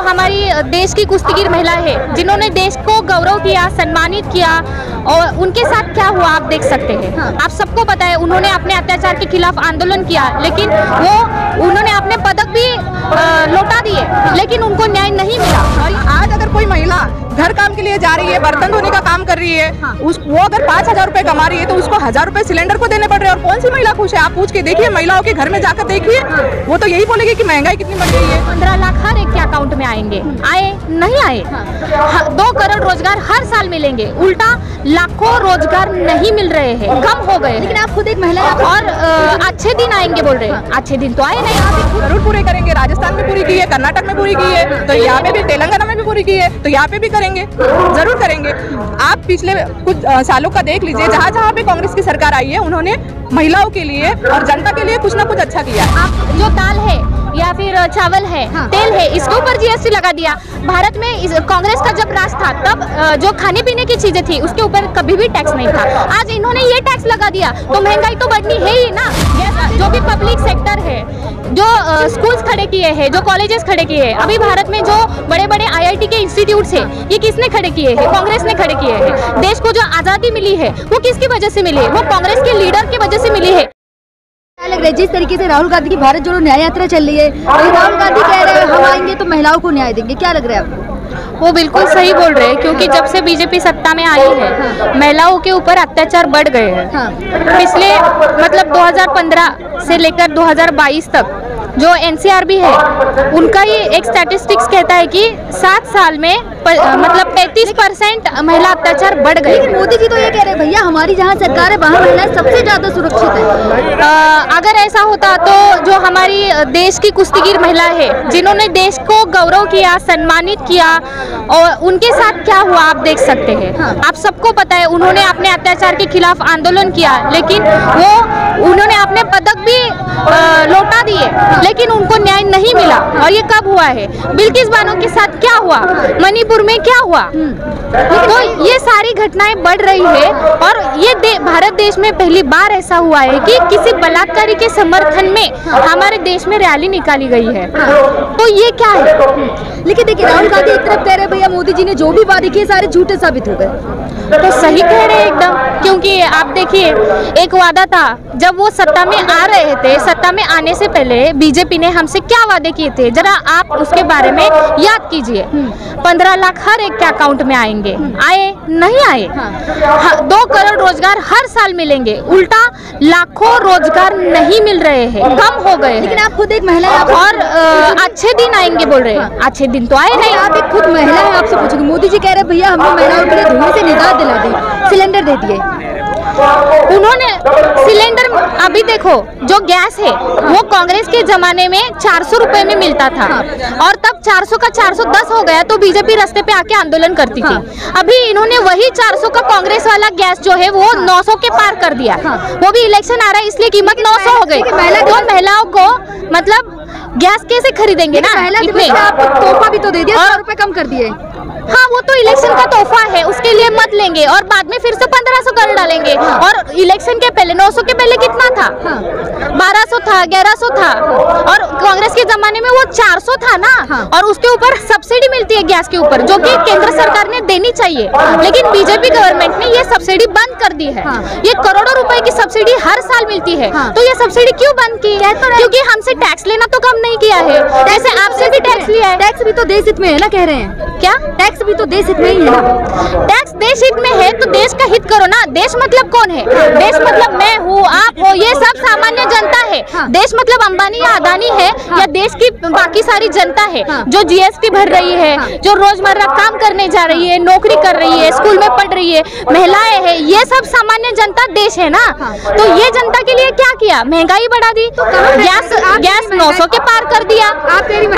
तो हमारी देश की कुश्तीगीर महिला है जिन्होंने देश को गौरव किया, सम्मानित किया, और उनके साथ क्या हुआ आप देख सकते हैं। आप सबको पता है उन्होंने अपने अत्याचार के खिलाफ आंदोलन किया, लेकिन उन्होंने अपने पदक भी लौटा दिए, लेकिन उनको न्याय नहीं मिला। आज अगर कोई महिला घर काम के लिए जा रही है, बर्तन धोने का काम कर रही है, वो अगर 5,000 रुपए कमा रही है तो उसको 1,000 रुपए सिलेंडर को देने पड़ रहे हैं। और कौन सी महिला खुश है? आप पूछ के देखिए, महिलाओं के घर में जाकर देखिए, वो तो यही बोलेगी कि महंगाई कितनी बढ़ गई है। 15 लाख हर एक के अकाउंट में आएंगे, आए नहीं आए। 2 करोड़ रोजगार हर साल मिलेंगे, उल्टा लाखों रोजगार नहीं मिल रहे हैं, कम हो गए। लेकिन आप खुद एक महिला हैं और अच्छे दिन आएंगे बोल रहे हैं, अच्छे दिन तो आए नहीं। जरूर पूरे करेंगे, राजस्थान में पूरी की है, कर्नाटक में पूरी की है, तो यहाँ पे भी, तेलंगाना में भी पूरी की है, तो यहाँ पे भी करेंगे, जरूर करेंगे। आप पिछले कुछ सालों का देख लीजिए, जहाँ जहाँ पे कांग्रेस की सरकार आई है उन्होंने महिलाओं के लिए और जनता के लिए कुछ ना कुछ अच्छा किया है। आप जो दाल है या फिर चावल है, तेल है, इसके ऊपर जीएसटी लगा दिया। भारत में कांग्रेस का जब राज था तब जो खाने पीने की चीजें थी उसके ऊपर कभी भी टैक्स नहीं था। आज इन्होंने ये टैक्स लगा दिया तो महंगाई तो बढ़नी है ही ना। जो भी पब्लिक सेक्टर है, जो स्कूल्स खड़े किए हैं, जो कॉलेजेस खड़े किए हैं, अभी भारत में जो बड़े बड़े IIT के इंस्टीट्यूट्स है, ये किसने खड़े किए हैं? कांग्रेस ने खड़े किए हैं। देश को जो आजादी मिली है वो किसकी वजह से मिली है? वो कांग्रेस के लीडर की वजह से मिली है। क्या लग रहा है जिस तरीके से राहुल गांधी की भारत जोड़ो न्याय यात्रा चल रही है, राहुल गांधी कह रहे हैं हम आएंगे तो महिलाओं को न्याय देंगे, क्या लग रहा है आपको? वो बिल्कुल सही बोल रहे हैं, क्योंकि जब से बीजेपी सत्ता में आई है महिलाओं के ऊपर अत्याचार बढ़ गए हैं। पिछले मतलब 2015 से लेकर 2022 तक जो NCRB है उनका ही एक स्टैटिस्टिक्स कहता है कि 7 साल में मतलब 35% महिला अत्याचार बढ़ गए। लेकिन मोदी जी तो ये कह रहे हैं भैया हमारी जहाँ सरकार है वहाँ महिलाएं सबसे ज्यादा सुरक्षित है। अगर ऐसा होता तो जो हमारी देश की कुश्तीगीर महिला है जिन्होंने देश को गौरव किया, सम्मानित किया, और उनके साथ क्या हुआ आप देख सकते हैं। आप सबको पता है उन्होंने अपने अत्याचार के खिलाफ आंदोलन किया, लेकिन उन्होंने अपने पदक भी लौटा दिए, लेकिन उनको न्याय नहीं मिला। और ये कब हुआ है? बिल्किस बानो के साथ क्या हुआ, मणिपुर में क्या हुआ। तो ये सारी घटनाएं बढ़ रही है, और ये भारत देश में पहली बार ऐसा हुआ है कि किसी बलात्कारी के समर्थन में हमारे देश में रैली निकाली गई है। तो ये क्या है? लेकिन देखिए राहुल गांधी एक तरफ कह रहे हैं भैया मोदी जी ने जो भी वादे किए सारे झूठे साबित हो गए। तो सही कह रहे हैं एकदम, क्योंकि आप देखिए एक वादा था जब वो सत्ता में आ रहे थे, सत्ता में आने से पहले बीजेपी ने हमसे क्या वादे किए थे, जरा आप उसके बारे में याद कीजिए। 15 लाख हर एक के अकाउंट में आएंगे, आए नहीं आए। 2 करोड़ रोजगार हर साल मिलेंगे, उल्टा लाखों रोजगार नहीं मिल रहे हैं, कम हो गए। लेकिन आप खुद एक महिला हैं और अच्छे दिन आएंगे बोल रहे हैं, अच्छे दिन तो आए नहीं। आप एक खुद महिला है, आपसे पूछूंगी, मोदी जी कह रहे हैं भैया हमने महिलाओं के लिए धुएं से निजात दिला दी, सिलेंडर दे दिए। उन्होंने सिलेंडर, अभी देखो जो गैस है वो कांग्रेस के जमाने में 400 रुपए में मिलता था, और तब 400 का 410 हो गया तो बीजेपी रास्ते पे आके आंदोलन करती थी। अभी इन्होंने वही 400 का कांग्रेस वाला गैस जो है वो 900 के पार कर दिया। वो भी इलेक्शन आ रहा है इसलिए कीमत 900 हो गई। तो महिलाओं को मतलब गैस कैसे खरीदेंगे ना? आपको तोहफा भी तो दे दिया, 100 रुपए कम कर दिए। हाँ, वो तो इलेक्शन का तोहफा है, उसके लिए मत लेंगे और बाद में फिर से 1500 कर डालेंगे। और इलेक्शन के पहले 900 के पहले कितना था? 1200 था, 1100 था, और कांग्रेस के जमाने में वो 400 था ना। और उसके ऊपर सब्सिडी मिलती है गैस के ऊपर, जो कि केंद्र सरकार ने देनी चाहिए, लेकिन बीजेपी गवर्नमेंट ने ये सब्सिडी बंद कर दी है। ये करोड़ों रुपए की सब्सिडी हर साल मिलती है, तो ये सब्सिडी क्यों बंद की? क्योंकि हमसे टैक्स लेना तो कम नहीं किया है, जैसे आपसे भी टैक्स लिया है। टैक्स भी तो देश हित में है ना, कह रहे हैं क्या? टैक्स भी तो देश हित में ही है ना। टैक्स देश हित में है तो देश का हित करो ना। देश मतलब कौन है? देश मतलब मैं हूँ, आप हो, ये सब सामान्य जनता है। देश मतलब अंबानी या अदानी है, या देश की बाकी सारी जनता है जो GST भर रही है, जो रोजमर्रा काम करने जा रही है, नौकरी कर रही है, स्कूल में पढ़ रही है, महिलाएं है, ये सब सामान्य जनता देश है ना। तो ये जनता के लिए क्या किया? महंगाई बढ़ा दी, गैस 900 के पार कर दिया।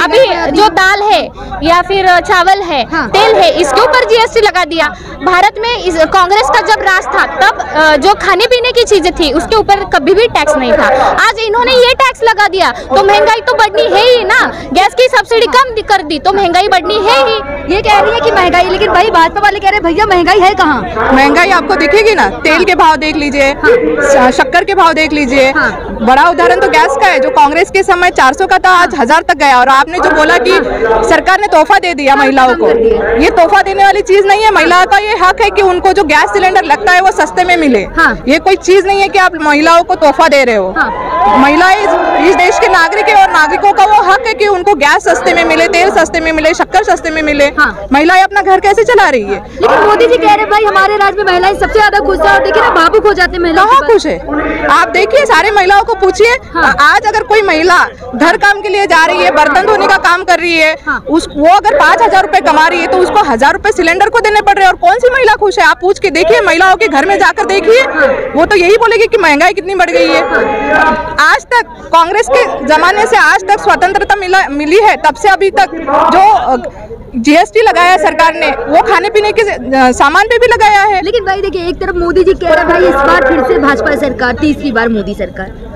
अभी जो दाल है या फिर चावल है, तेल है, इसके ऊपर GST लगा दिया। भारत में कांग्रेस का जब राज था तब जो खाने पीने की चीजें थी उसके ऊपर कभी भी टैक्स नहीं था। आज इन्होंने ये टैक्स लगा दिया तो महंगाई तो बढ़नी है ही ना। गैस की सब्सिडी कम कर दी तो महंगाई बढ़नी है ही। ये कह रही है कि महंगाई, लेकिन भाई भाजपा वाले कह रहे हैं भैया महंगाई है कहाँ? महंगाई आपको दिखेगी ना, तेल के भाव देख लीजिए, शक्कर के भाव देख लीजिए, बड़ा उदाहरण तो गैस का है, जो कांग्रेस के समय 400 का था, आज 1000 तक गया। और आपने जो बोला कि सरकार ने तोहफा दे दिया महिलाओं को, ये तोहफा देने वाली चीज नहीं है। महिला का ये हक है कि उनको जो गैस सिलेंडर लगता है वो सस्ते में मिले। ये कोई चीज नहीं है कि आप महिलाओं को तोहफा दे रहे हो। महिलाएं इस देश के नागरिक है और नागरिकों का वो हक है कि उनको गैस सस्ते में मिले, तेल सस्ते में मिले, शक्कर सस्ते में मिले। महिलाएं अपना घर कैसे चला रही है? लेकिन मोदी जी कह रहे हैं भाई हमारे राज्य में महिलाएं सबसे ज्यादा खुश है, और देखिए ना भावुक हो जाते हैं महिला। कहाँ खुश है? आप देखिए, सारे महिलाओं को पूछिए। आज अगर कोई महिला घर काम के लिए जा रही है, बर्तन धोने का काम कर रही है, वो अगर 5000 रुपए कमा रही है तो उसको 1000 रुपए सिलेंडर को देने पड़ रहे हैं। और कौन सी महिला खुश है? आप पूछ के देखिए, महिलाओं के घर में जाकर देखिए, वो तो यही बोलेगी कि महंगाई कितनी बढ़ गई है। आज तक कांग्रेस के जमाने से आज तक स्वतंत्रता मिली है, तब से अभी तक जो जीएसटी लगाया सरकार ने, वो खाने पीने के सामान पे भी लगाया है। लेकिन भाई देखिए, एक तरफ मोदी जी कह रहे हैं भाई इस बार फिर से भाजपा सरकार, तीसरी बार मोदी सरकार।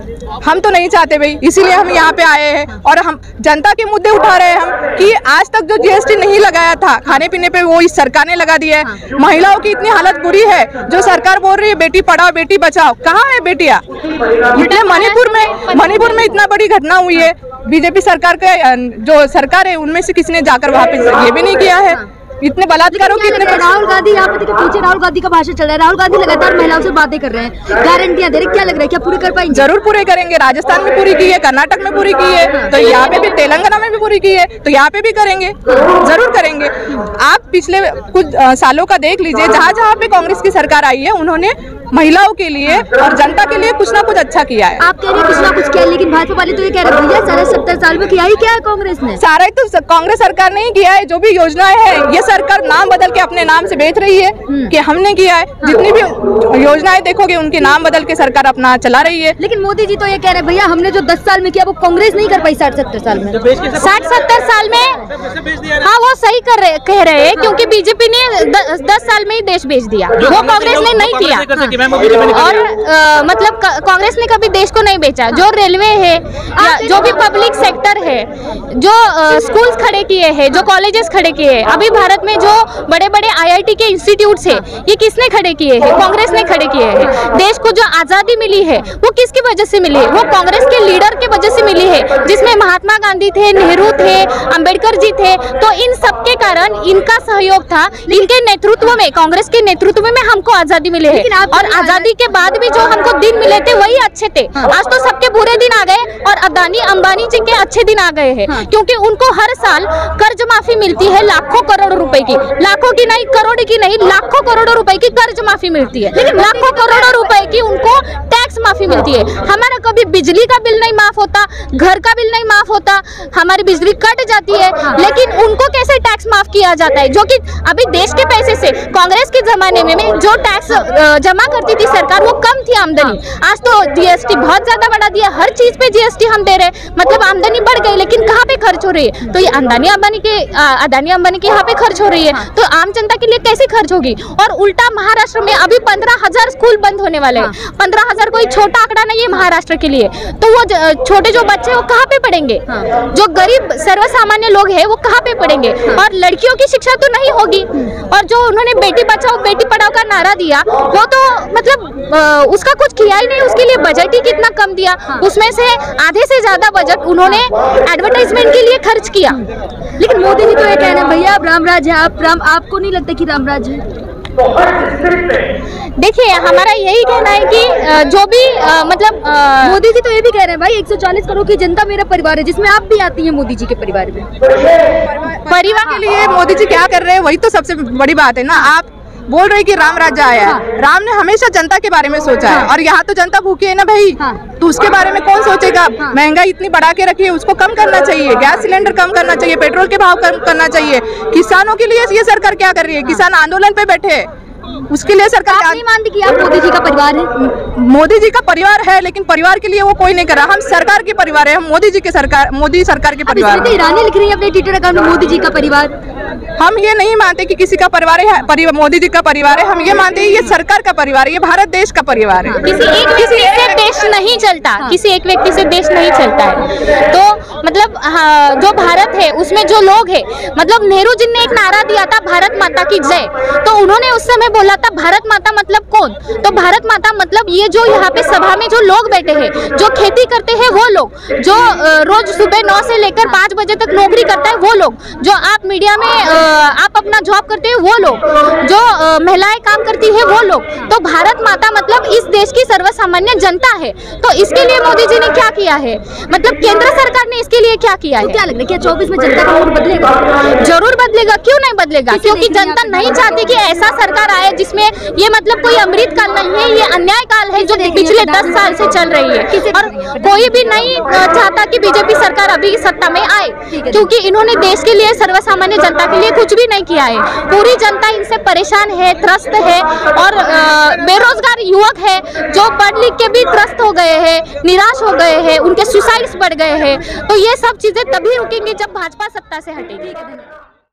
हम तो नहीं चाहते भाई, इसीलिए हम यहाँ पे आए हैं और हम जनता के मुद्दे उठा रहे हैं। हम कि आज तक जो जीएसटी नहीं लगाया था खाने पीने पे, वो इस सरकार ने लगा दिया है। महिलाओं की इतनी हालत बुरी है, जो सरकार बोल रही है बेटी पढ़ाओ बेटी बचाओ, कहाँ है बेटियाँ? इतने मणिपुर में इतना बड़ी घटना हुई है, बीजेपी सरकार के जो सरकार है उनमें से किसी ने जाकर वहाँ पे ये भी नहीं किया है। इतने बलात्कारों की इतने। राहुल गांधी यहाँ पे देखिए पीछे, राहुल गांधी का भाषण चल रहा है, राहुल गांधी लगातार महिलाओं से बातें कर रहे हैं, गारंटियां दे रहे, क्या लग रहा है क्या पूरी कर पाएंगे? जरूर पूरे करेंगे। राजस्थान में पूरी की है, कर्नाटक में पूरी की है, तो यहाँ पे भी, तेलंगाना में भी पूरी की है, तो यहाँ पे भी करेंगे, जरूर करेंगे। आप पिछले कुछ सालों का देख लीजिए, जहाँ जहाँ पे कांग्रेस की सरकार आई है उन्होंने महिलाओं के लिए और जनता के लिए कुछ ना कुछ अच्छा किया है। आप कह रहे हैं कुछ ना कुछ किया, लेकिन भाजपा वाले तो ये कह रहे हैं भैया सारे 70 साल में किया ही क्या है कांग्रेस ने? सारा तो कांग्रेस सरकार नहीं किया है। जो भी योजनाएं है, ये सरकार नाम बदल के अपने नाम से बेच रही है कि हमने किया है। जितनी भी योजनाएं देखोगे उनके नाम बदल के सरकार अपना चला रही है। लेकिन मोदी जी तो ये कह रहे हैं भैया हमने जो 10 साल में किया वो कांग्रेस नहीं कर पाई 60-70 साल में। 60-70 साल में हाँ वो सही कह रहे हैं, क्योंकि बीजेपी ने 10 साल में ही देश बेच दिया, वो कांग्रेस ने नहीं किया। और मतलब कांग्रेस ने कभी देश को नहीं बेचा। जो रेलवे है या जो भी पब्लिक सेक्टर है, जो स्कूल्स खड़े किए हैं, जो कॉलेजेस खड़े किए हैं, अभी भारत में जो बड़े बड़े आईआईटी के इंस्टीट्यूट्स है, ये किसने खड़े किए हैं? कांग्रेस ने खड़े किए हैं। देश को जो आजादी मिली है वो किसकी वजह से मिली है? वो कांग्रेस के लीडर की वजह से मिली है, जिसमें महात्मा गांधी थे, नेहरू थे, अंबेडकर जी थे। तो इन सबके कारण इनका सहयोग था, इनके नेतृत्व में, कांग्रेस के नेतृत्व में हमको आजादी मिली है। और आजादी के बाद भी जो हमको दिन मिले थे वही अच्छे थे। आज तो सबके बुरे दिन आ गए और अदानी अंबानी जी के अच्छे दिन आ गए हैं, क्योंकि उनको हर साल कर्ज माफी मिलती है लाखों करोड़ों रुपए की, लाखों की नहीं, करोड़ की नहीं, लाखों करोड़ों रुपए की कर्ज माफी मिलती है। लेकिन लाखों करोड़ों रुपए की उनको टैक्स माफी मिलती है। हमारा कभी बिजली का बिल नहीं माफ होता, घर का बिल नहीं माफ होता, हमारी बिजली कट जाती है, लेकिन उनको कैसे टैक्स माफ किया जाता है? जो कि अभी देश के पैसे से, कांग्रेस के जमाने में जो टैक्स जमा करती थी सरकार वो कम थी आमदनी। आज तो जीएसटी बहुत ज्यादा बढ़ा दिया, हर चीज पे जीएसटी हम दे रहे हैं, मतलब आमदनी बढ़ गई, लेकिन कहाँ पे खर्च हो रही है? तो ये अदानी अंबानी के यहाँ पे खर्च हो रही है, तो आम जनता के लिए कैसे खर्च होगी? और उल्टा महाराष्ट्र में अभी 15,000 स्कूल बंद होने वाले हैं। 15,000 कोई छोटा आंकड़ा नहीं है महाराष्ट्र के लिए। तो वो छोटे जो बच्चे वो कहाँ पे पढ़ेंगे? जो गरीब सर्वसामान्य लोग हैं वो कहाँ पे पढ़ेंगे? और लड़कियों की शिक्षा तो नहीं होगी। और जो उन्होंने बेटी बचाओ बेटी पढ़ाओ का नारा दिया, वो तो मतलब उसका कुछ किया ही नहीं, उसके लिए बजट ही कितना कम दिया। उसमें से आधे से ज्यादा बजट उन्होंने एडवर्टाइजमेंट के लिए खर्च किया। लेकिन मोदी जी तो ये कह रहे हैं भैया अब रामराज है, आपको नहीं लगता कि रामराज है? देखिए हमारा यही कहना है कि जो भी मतलब मोदी जी तो ये भी कह रहे हैं भाई 140 करोड़ की जनता मेरा परिवार है, जिसमें आप भी आती हैं मोदी जी के परिवार में। परिवार के लिए मोदी जी क्या कर रहे हैं वही तो सबसे बड़ी बात है ना। आप बोल रहे कि राम राज्य आया है, राम ने हमेशा जनता के बारे में सोचा है, और यहाँ तो जनता भूखी है ना भाई, तो उसके बारे में कौन सोचेगा? महंगाई इतनी बढ़ा के रखी है, उसको कम करना चाहिए, गैस सिलेंडर कम करना चाहिए, पेट्रोल के भाव कम करना चाहिए। किसानों के लिए ये सरकार क्या कर रही है? किसान आंदोलन पे बैठे हैं, उसके लिए सरकार नहीं मानती कि आप मोदी जी का परिवार है? मोदी जी का परिवार है, लेकिन परिवार के लिए वो कोई नहीं कर रहा। हम सरकार के परिवार है, हम मोदी जी के सरकार, मोदी सरकार के परिवार। ईरानी लिख रही है अपने ट्विटर अकाउंट में मोदी जी का परिवार। हम ये नहीं मानते कि किसी का परिवार है, मोदी जी का परिवार है। हम ये मानते हैं ये सरकार का परिवार है, ये भारत देश का परिवार है। किसी एक व्यक्ति से देश नहीं चलता, किसी एक व्यक्ति से देश नहीं चलता है। तो मतलब जो भारत है उसमें जो लोग हैं, मतलब नेहरू जी ने एक नारा दिया था भारत माता की जय, तो उन्होंने उस समय बोला था भारत माता मतलब कौन? तो भारत माता मतलब ये जो यहाँ पे सभा में जो लोग बैठे हैं, जो खेती करते हैं वो लोग, जो रोज सुबह 9 से लेकर 5 बजे तक नौकरी करता है वो लोग, जो आप मीडिया में आप अपना जॉब करते हैं वो लोग, जो महिलाएं काम करती है वो लोग। तो भारत माता मतलब इस देश की सर्वसामान्य जनता है। तो इसके लिए मोदी जी ने क्या किया है, मतलब केंद्र सरकार ने इसके लिए क्या किया है? क्या लग रहा है क्या 24 में जनता का मूड बदलेगा? जरूर बदलेगा, क्यों नहीं बदलेगा? क्योंकि जनता नहीं चाहती कि ऐसा सरकार आए जिसमें ये मतलब कोई अमृत काल नहीं है, ये अन्याय काल है जो पिछले 10 साल से चल रही है। और कोई भी नहीं चाहता कि बीजेपी सरकार अभी सत्ता में आए, क्योंकि इन्होंने देश के लिए, सर्वसामान्य जनता के लिए कुछ भी नहीं किया है। पूरी जनता इनसे परेशान है, त्रस्त है, और बेरोजगार युवक है जो पढ़ लिख के भी त्रस्त हो गए हैं, निराश हो गए हैं, उनके सुसाइड्स बढ़ गए हैं। तो ये सब चीजें तभी रुकेंगी जब भाजपा सत्ता से हटेगी।